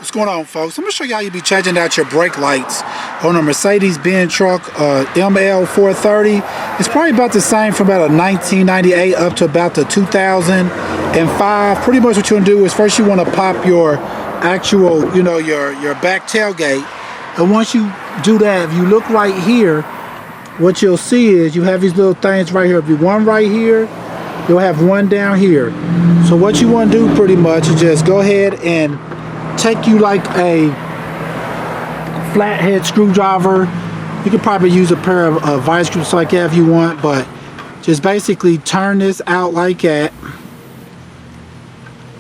What's going on, folks? I'm going to show you how you be changing out your brake lights on a Mercedes-Benz truck ML430. It's probably about the same from about a 1998 up to about the 2005. Pretty much what you want to do is first you want to pop your actual, your back tailgate. And once you do that, if you look right here, what you'll see is you have these little things right here. If you one right here, you'll have one down here. So what you want to do pretty much is just go ahead and take you like a flathead screwdriver. You could probably use a pair of vice grips like that if you want, but just basically turn this out like that.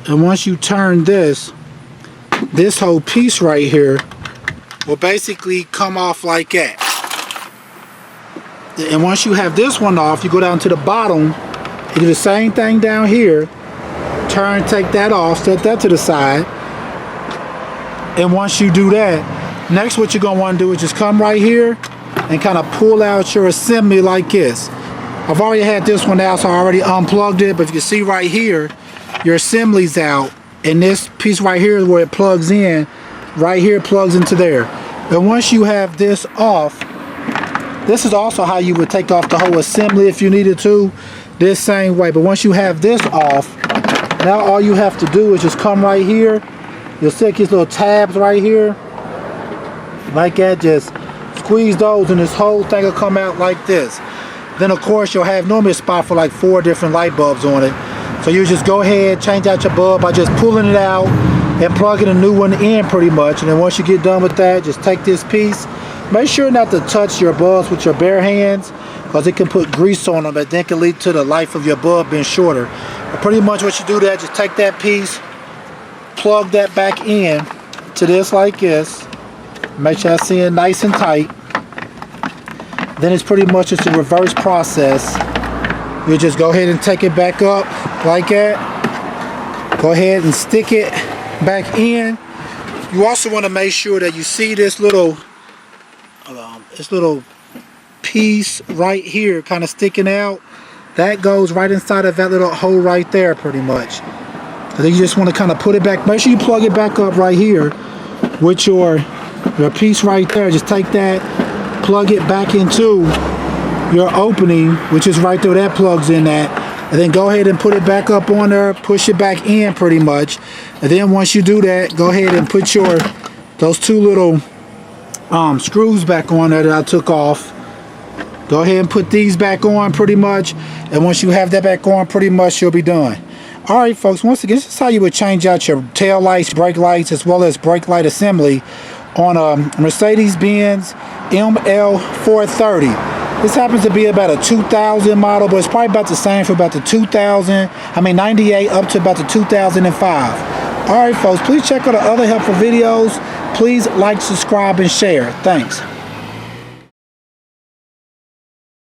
And once you turn this whole piece right here will basically come off like that. And once you have this one off, you go down to the bottom, you do the same thing down here, turn, take that off, set that to the side. And once you do that, next what you're going to want to do is just come right here and kind of pull out your assembly like this. I've already had this one out, so I already unplugged it, but if you can see right here, your assembly's out, and this piece right here is where it plugs in. Right here plugs into there. And once you have this off, this is also how you would take off the whole assembly if you needed to, this same way. But once you have this off, now all you have to do is just come right here. You'll see these little tabs right here, like that. Just squeeze those and this whole thing will come out like this. Then of course you'll have normally a spot for like 4 different light bulbs on it. So you just go ahead, change out your bulb by just pulling it out and plugging a new one in pretty much. And then once you get done with that, just take this piece. Make sure not to touch your bulbs with your bare hands, because it can put grease on them and then can lead to the life of your bulb being shorter. But pretty much what you do that, just take that piece, plug that back in to this like this. Make sure I see it nice and tight. Then it's pretty much just a reverse process. You just go ahead and take it back up like that. Go ahead and stick it back in. You also want to make sure that you see this little piece right here kind of sticking out. That goes right inside of that little hole right there pretty much. And then you just want to kind of put it back. Make sure you plug it back up right here with your piece right there. Just take that, plug it back into your opening, which is right there. That plugs in that. And then go ahead and put it back up on there. Push it back in pretty much. And then once you do that, go ahead and put those 2 little screws back on there that I took off. Go ahead and put these back on pretty much. And once you have that back on, pretty much you'll be done. Alright folks, once again, this is how you would change out your tail lights, brake lights, as well as brake light assembly on a Mercedes-Benz ML430. This happens to be about a 2000 model, but it's probably about the same for about the 98 up to about the 2005. Alright folks, please check out the other helpful videos. Please like, subscribe, and share. Thanks.